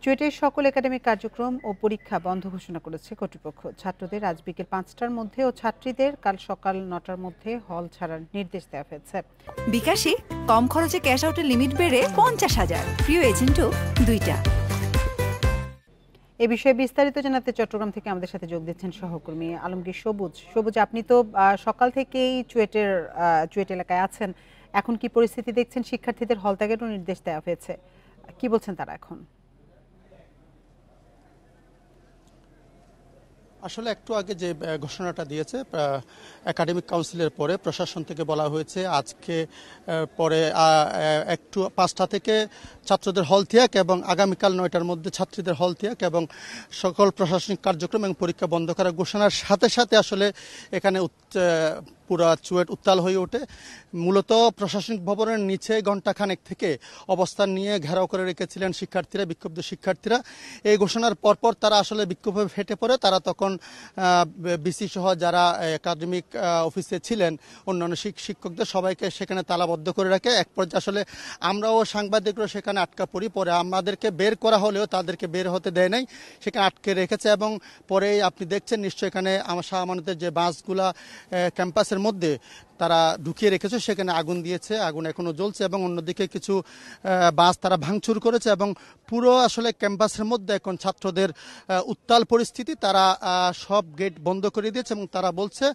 চুয়েটের সকল একাডেমিক কার্যক্রম ও পরীক্ষা বন্ধ ঘোষণা করেছে কর্তৃপক্ষ। ছাত্রদের আজ বিকেল ৫টার মধ্যে ও ছাত্রীদের কাল সকাল ৯টার মধ্যে হল ছাড়ার নির্দেশ দেওয়া হয়েছে। বিকাশে কম খরচে ক্যাশ আউটের লিমিট বেড়ে ৫০,০০০, প্রিয় এজেন্টও ২টা। এ বিষয়ে বিস্তারিত জানাতে চট্টগ্রাম থেকে আমাদের সাথে যোগ দিচ্ছেন সহকর্মী আলমগীর সবুজ। সবুজ, আপনি তো সকাল থেকেই চুয়েট এলাকায় আছেন। এখন কি পরিস্থিতি দেখছেন? শিক্ষার্থীদের হল ত্যাগেরও নির্দেশ দেওয়া হয়েছে, কি বলছেন তারা এখন? আসলে একটু আগে যে ঘোষণাটা দিয়েছে একাডেমিক কাউন্সিলের পরে প্রশাসন থেকে বলা হয়েছে আজকে পরে একটু ৫টা থেকে ছাত্রদের হল ত্যাগ এবং আগামীকাল ৯টার মধ্যে ছাত্রীদের হল ত্যাগ এবং সকল প্রশাসনিক কার্যক্রম এবং পরীক্ষা বন্ধ করার ঘোষণার সাথে সাথে আসলে এখানে পুরা চুয়েট উত্তাল হয়ে ওঠে। মূলত প্রশাসনিক ভবনের নিচে ঘণ্টাখানেক থেকে অবস্থান নিয়ে ঘেরাও করে রেখেছিলেন শিক্ষার্থীরা, বিক্ষুব্ধ শিক্ষার্থীরা। এই ঘোষণার পরপর তারা আসলে বিক্ষোভে ফেটে পড়ে। তারা তখন বিসি সহ যারা একাডেমিক অফিসে ছিলেন অন্যান্য শিক্ষকদের সবাইকে সেখানে তালাবদ্ধ করে রাখে। এক পর্যায়ে আসলে আমরাও সাংবাদিকরা সেখানে আটকা পড়ি। পরে আমাদেরকে বের করা হলেও তাদেরকে বের হতে দেয় নাই, সেখানে আটকে রেখেছে। এবং পরে আপনি দেখছেন নিশ্চয়ই এখানে শাহ আমানতের যে বাসগুলা ক্যাম্পাসের মধ্যে তারা ঢুকিয়ে রেখেছে, সেখানে আগুন দিয়েছে, আগুন এখনো জ্বলছে এবং অন্যদিকে কিছু বাস তারা ভাঙচুর করেছে এবং পুরো আসলে ক্যাম্পাসের মধ্যে এখন ছাত্রদের উত্তাল পরিস্থিতি। তারা সব গেট বন্ধ করে দিয়েছে এবং তারা বলছে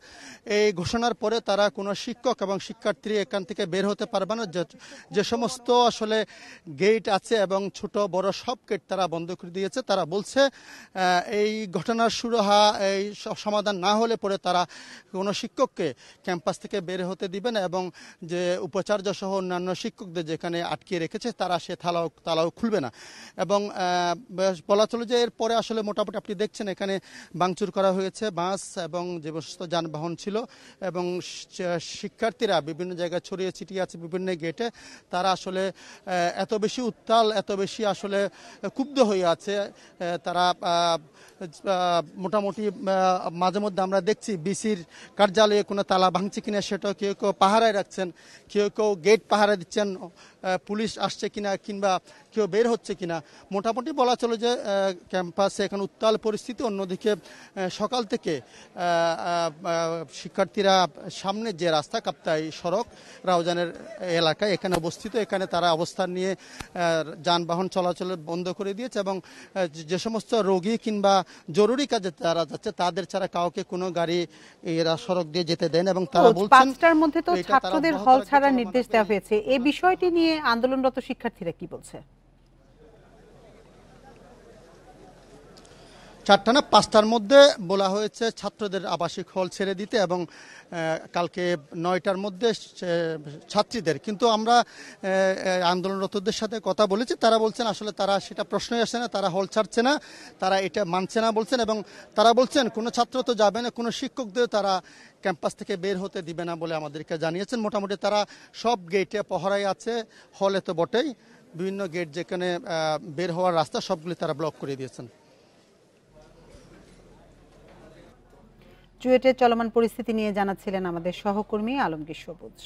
এই ঘোষণার পরে তারা কোনো শিক্ষক এবং শিক্ষার্থী এখান থেকে বের হতে পারবে না। যে সমস্ত আসলে গেট আছে এবং ছোট বড় সব গেট তারা বন্ধ করে দিয়েছে। তারা বলছে এই ঘটনার সুরাহা এই সমাধান না হলে পরে তারা কোনো শিক্ষককে ক্যাম্পাস থেকে বের হতে দিবে না এবং যে উপাচার্য সহ অন্যান্য শিক্ষকদের যেখানে আটকিয়ে রেখেছে তারা সে তালাও খুলবে না। এবং বলা চলে যে এরপরে আসলে মোটামুটি আপনি দেখছেন এখানে ভাঙচুর করা হয়েছে বাস এবং যে সমস্ত যানবাহন ছিল এবং শিক্ষার্থীরা বিভিন্ন জায়গায় ছড়িয়ে ছিটিয়ে আছে বিভিন্ন গেটে। তারা আসলে এত বেশি উত্তাল, এত বেশি আসলে ক্ষুব্ধ হয়ে আছে। তারা মোটামুটি মাঝে মধ্যে আমরা দেখছি বিসির কার্যালয়ে কোনো তালা ভাঙছে কিনা সেটাও কেউ কেউ পাহারায় রাখছেন, কেউ কেউ গেট পাহারা দিচ্ছেন পুলিশ আসছে কিনা কিংবা কেউ বের হচ্ছে কিনা। মোটামুটি বলা চলে যে ক্যাম্পাসে এখন উত্তাল পরিস্থিতি। অন্যদিকে সকাল থেকে শিক্ষার্থীরা সামনে যে রাস্তা কাপ্তাই সড়ক রাউজানের এলাকায় এখানে অবস্থিত, এখানে তারা অবস্থান নিয়ে যানবাহন চলাচল বন্ধ করে দিয়েছে এবং যে সমস্ত রোগী কিংবা জরুরি কাজে তারা যাচ্ছে তাদের ছাড়া কাউকে কোনো গাড়ি এরা সড়ক দিয়ে যেতে দেন এবং তারা বলছেন ৫টার মধ্যে তো ছাত্রদের হল ছাড়ার নির্দেশ দেওয়া হয়েছে। এই বিষয়টি নিয়ে আন্দোলনরত শিক্ষার্থীরা কি বলছে? ৪টা না ৫টার মধ্যে বলা হয়েছে ছাত্রদের আবাসিক হল ছেড়ে দিতে এবং কালকে ৯টার মধ্যে ছাত্রীদের। কিন্তু আমরা আন্দোলনরতদের সাথে কথা বলেছি, তারা বলছেন আসলে তারা সেটা প্রশ্নই আসে না, তারা হল ছাড়ছে না, তারা এটা মানছে না বলছেন এবং তারা বলছেন কোনো ছাত্র তো যাবে না, কোনো শিক্ষকদের তারা ক্যাম্পাস থেকে বের হতে দিবে না বলে আমাদেরকে জানিয়েছেন। মোটামুটি তারা সব গেটে পহরায় আছে, হলে তো বটেই, বিভিন্ন গেট যেখানে বের হওয়ার রাস্তা সবগুলি তারা ব্লক করে দিয়েছেন। চুয়েটের চলমান পরিস্থিতি নিয়ে জানাচ্ছিলেন আমাদের সহকর্মী আলমগীর সবুজ।